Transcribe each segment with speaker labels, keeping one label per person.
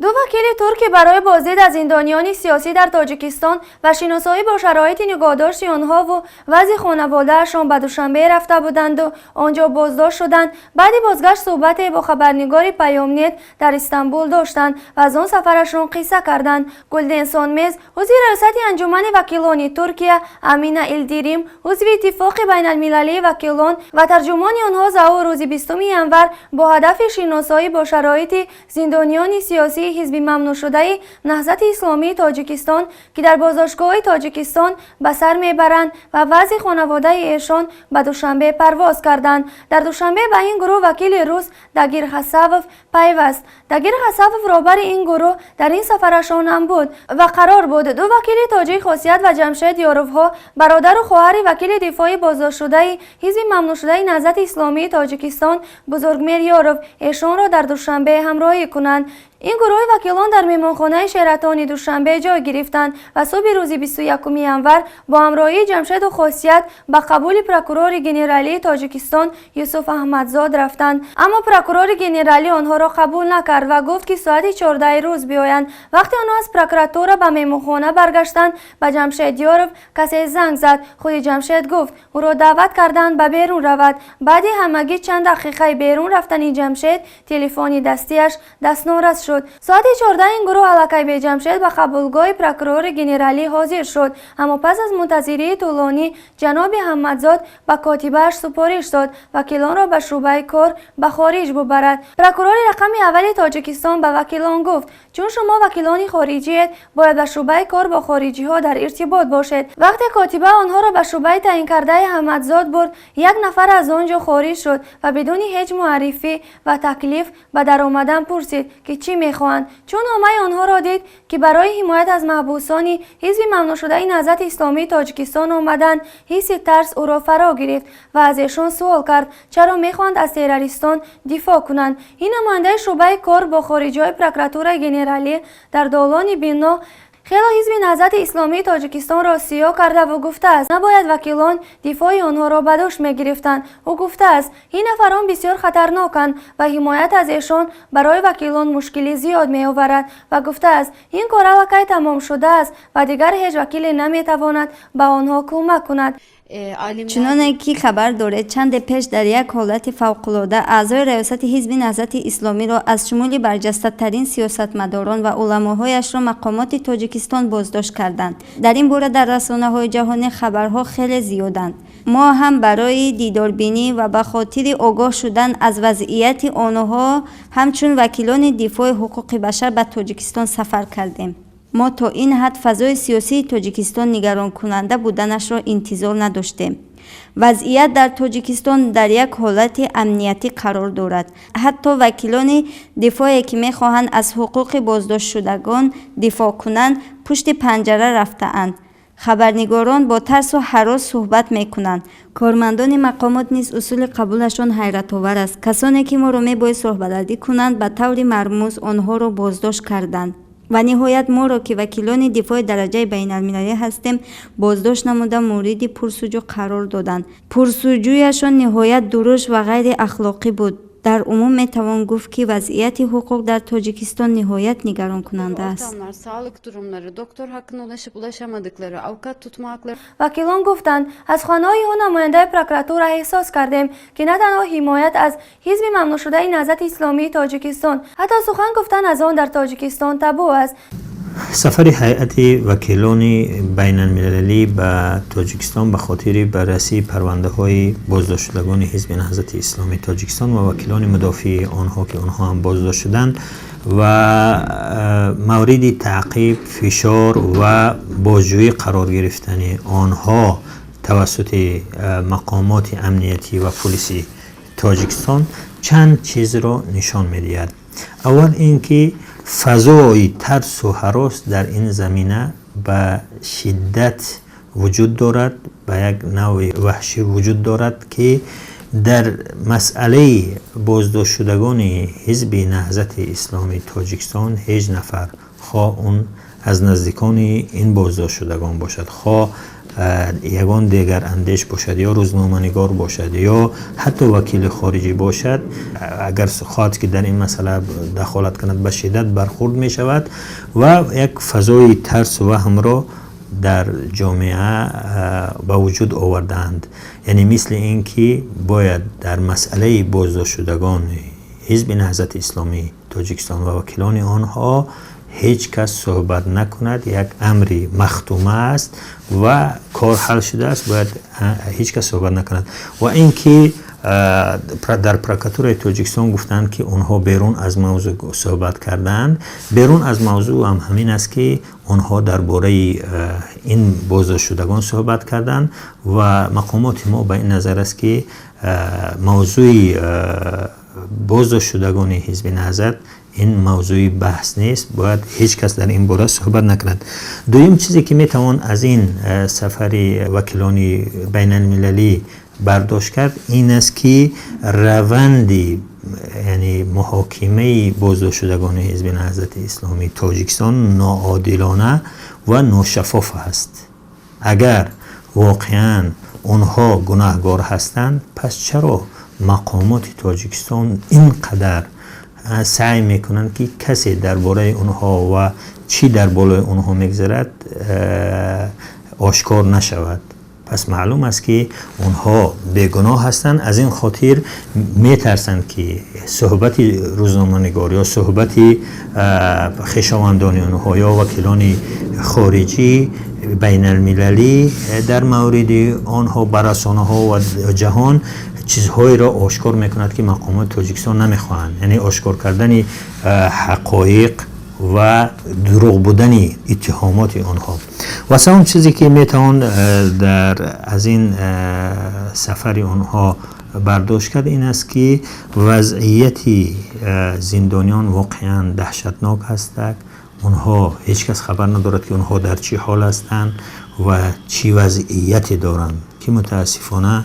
Speaker 1: دو وکیل ترکی برای بازدید از زندانیان سیاسی در تاجیکستان و شناسایی با شرایط نگهداشت آنها و وضع خانواده‌شان به دوشنبه رفته بودند و آنجا بازداشت شدند. بعد بازگشت صحبت با خبرنگار پیامنت در استانبول داشتند و از آن سفرشان قصه کردند. گلدن سانمز، عضو ریاست انجمن وکیلان ترکیه، امینا الدیریم، عضو اتفاق بین المللی وکیلان و ترجمان آنها ظهور روز 20 ژانویه با هدف شناسایی با شرایط زندانیان سیاسی حزب ممنوع شده نهضت اسلامی تاجیکستان که در بازداشتگاه تاجیکستان به سر میبرند و وضع خانواده ایشان به دوشنبه پرواز کردند. در دوشنبه به این گروه وکیل روس داگیر حساوف پیوست. داگیر حساوف رهبر این گروه در این سفرشان هم بود و قرار بود دو وکیل تاجیک خاصیت و جمشید یاروفها برادر و خواهر وکیل دفاعی بازداشت شده حزب ممنوع شده نهضت اسلامی تاجیکستان بزرگمیر یاروف ایشان را در دوشنبه همراهی کنند. این گروه وکیلان در مهمانخانه شراتون دوشنبه جای گرفتند و صبح روز 21 ژانویه با همراهی جمشید و خاصیت به قبول پروکورور ژنرالی تاجیکستان یوسف احمدزاد رفتند، اما پروکورور ژنرالی آنها را قبول نکرد و گفت که ساعت 14 روز بیایند. وقتی آنها از پروکراتور به مهمانخانه برگشتند به جمشید یاروف کسی زنگ زد. خود جمشید گفت او را دعوت کردند به بیرون رود. بعد همگی چند دقیقه بیرون رفتن جمشید تلفنی دستیش دست نورس شد. ساعت 14 این گروه علاقه به جمشید به قبولگاه پروکورور ژنرالی حاضر شد، اما پس از منتظری طولانی جناب احمدزاد به کاتبش سپارش داد وکیلان را به شعبه کار به خارج ببرد. پروکورور رقم اول تاجیکستان به وکیلان گفت چون شما وکیلان خارجی باید به شعبه کار با خارجی ها در ارتباط باشید. وقتی کاتبه آنها را به شعبه تعیین کرده احمدزاد برد، یک نفر از آنجا خارج شد و بدون هیچ معرفی و تکلیف به در آمدن پرسید که چی میخواهند. چون نامه آنها را دید که برای حمایت از محبوسان حزب ممنوع شده نهضت اسلامی تاجیکستان آمدند، حس ترس او را فرا گرفت و از ایشان سوال کرد چرا میخواهند از تروریستان دفاع کنند. این نماینده شعبه کار با خارجی پروکراتور ژنرالی در دالان بنا خیلی حزب نهضت اسلامی تاجیکستان را سیاه کرده و گفته است نباید وکیلان دفاع آنها را به دوش میگرفتند. او گفته است این نفران بسیار خطرناکند و حمایت از ایشان برای وکیلان مشکلی زیاد می آورد و گفته است این کار الکی تمام شده است و دیگر هیچ وکیل نمیتواند به آنها کمک کند.
Speaker 2: چنانه که خبر دارد چند پیش در یک حالت فوق‌العاده اعضای ریاست حزب نهضت اسلامی را از شمول برجسته‌ترین سیاستمداران و علماهایش را مقامات تاجیکستان بازداشت کردند. در این باره در رسانه‌های جهانی خبرها خیلی زیادند. ما هم برای دیداربینی و به خاطر آگاه شدن از وضعیت آنها همچون وکیلان دفاع حقوق بشر به تاجیکستان سفر کردیم. ما تا این حد فضای سیاسی تاجیکستان نگران کننده بودنش را انتظار نداشتیم. وضعیت در تاجیکستان در یک حالت امنیتی قرار دارد. حتی وکیلان دفاعی که می‌خواهند از حقوق بازداشت شدگان دفاع کنند پشت پنجره رفته‌اند. خبرنگاران با ترس و هراس صحبت میکنند. کارمندان مقامات نیز اصول قبولشان حیرت آور است. کسانی که ما را میباید راهبردی کنند به طور مرموز آنها را بازداشت کردند. و نهایت ما را که وکیلان دفاع درجه بین المللی هستیم بازداشت نموده مورد پرسجو قرار دادند. پرسجویشان نهایت درشت و غیر اخلاقی بود. در عموم میتوان گفت که وضعیت حقوق در تاجیکستان نهایت نگران کننده است.
Speaker 1: وکیلان گفتند از خانه‌های نماینده پروکراتور احساس کردیم که نه تنها حمایت از حزب ممنوع شده نهضت اسلامی تاجیکستان، حتی سخن گفتن از آن در تاجیکستان تابو است.
Speaker 3: سفر هیئت وکیلان بین المللی به تاجیکستان به خاطر بررسی پرونده های بازداشت شدگان حزب نهضت اسلامی تاجیکستان و وکیلان مدافع آنها که آنها هم بازداشت شدند و مورد تعقیب، فشار و بازجویی قرار گرفتن آنها توسط مقامات امنیتی و پلیسی تاجیکستان چند چیز را نشان می‌دهد. اول اینکه فضای ترس و هراس در این زمینه به شدت وجود دارد، به یک نوع وحشی وجود دارد که در مسئله بازداشت شدگان حزب نهضت اسلامی تاجیکستان هیچ نفر، خواه اون از نزدیکان این بازداشت شدگان باشد، خواه یگان دیگر اندیش باشد یا روزنامه‌نگار باشد یا حتی وکیل خارجی باشد، اگر خواهد که در این مسئله دخالت کند به شدت برخورد می شود و یک فضای ترس و وهم را در جامعه به وجود آوردند. یعنی مثل اینکه باید در مسئله بازداشت شدگان حزب نهضت اسلامی تاجیکستان و وکیلان آنها هیچ کس صحبت نکند، یک امری مختومه است و کار حل شده است، باید هیچ کس صحبت نکند. و اینکه در پروکاتور تاجیکستان گفتند که اونها بیرون از موضوع صحبت کردند. بیرون از موضوع هم همین است که اونها درباره این بازداشت شدگان صحبت کردند و مقامات ما به این نظر است که موضوع بازداشت شدگان حزب نهضت این موضوعی بحث نیست، باید هیچ کس در این باره صحبت نکند. دوم چیزی که میتوان از این سفر وکیلان بین المللی برداشت کرد این است که روندی یعنی محاکمه بازداشت شدگان حزب نهضت اسلامی تاجیکستان ناعادلانه و ناشفاف است. اگر واقعا اونها گناهگار هستند، پس چرا مقامات تاجیکستان اینقدر سعی میکنند که کسی درباره اونها و چی در بالای اونها میگذرد آشکار نشود؟ پس معلوم است که اونها بیگناه هستند. از این خاطر میترسند که صحبت روزنامه‌نگار یا صحبت خویشاوندان اونها یا وکیلان خارجی بین المللی در مورد آنها بر رسانه‌ها و جهان چیزهایی را آشکار میکند که مقامات تاجیکستان نمیخواهند، یعنی آشکار کردن حقایق و دروغ بودن اتهامات آنها. و سوم چیزی که میتوان از این سفر آنها برداشت کرد این است که وضعیت زندانیان واقعا دهشتناک هستند. اونها هیچ کس خبر ندارد که اونها در چی حال هستند و چی وضعیتی دارند که متاسفانه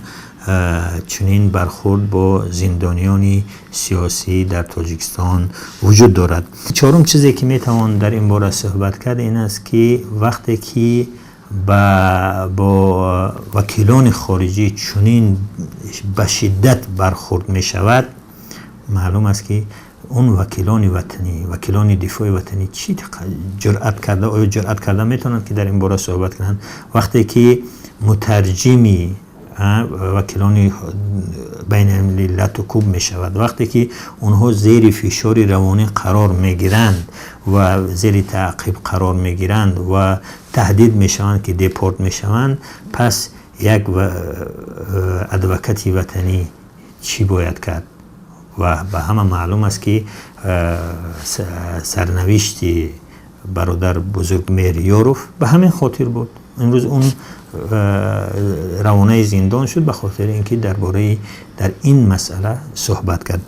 Speaker 3: چنین برخورد با زندانیان سیاسی در تاجیکستان وجود دارد. چهارم چیزی که میتوان در این باره صحبت کرد این است که وقتی که با وکیلان خارجی چنین به شدت برخورد می شود، معلوم است که اون وکیلان وطنی، وکیلان دفاع وطنی چی جرأت کرده؟ آیا جرأت کرده میتونند که در این باره صحبت کنند؟ وقتی که مترجمی وکیلان بین المللی لطوکوب می شود، وقتی که اونها زیر فشار روانی قرار می گیرند و زیر تعقیب قرار می گیرند و تهدید می شوند که دیپورت می شوند، پس یک ادوکت وطنی چی باید کرد؟ و به همه معلوم است که سرنوشت برادر بزرگ میریاروف به همین خاطر بود. امروز اون روانه زندان شد به خاطر اینکه درباره در این مسئله صحبت کرد.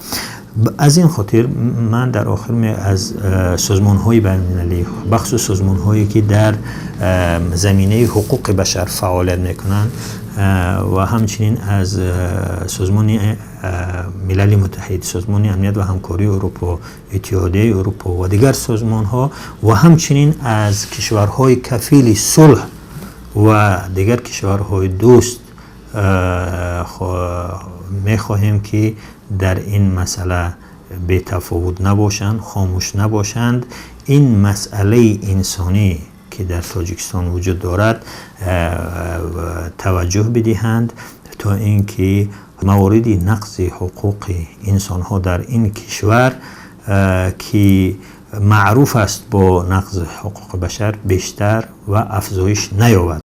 Speaker 3: از این خاطر من در آخر از سازمان‌های بین‌المللی، بخصوص سازمان‌هایی که در زمینه حقوق بشر فعالیت می‌کنند و همچنین از سازمان ملل متحد، سازمان امنیت و همکاری اروپا، اتحادیه اروپا و دیگر سازمان‌ها و همچنین از کشورهای کفیل صلح و دیگر کشورهای دوست می‌خواهیم که در این مسئله بی تفاوت نباشند، خاموش نباشند. این مسئله انسانی که در تاجیکستان وجود دارد توجه بدهند تا اینکه موارد نقض حقوق انسان ها در این کشور که معروف است با نقض حقوق بشر بیشتر و افزایش نیابد.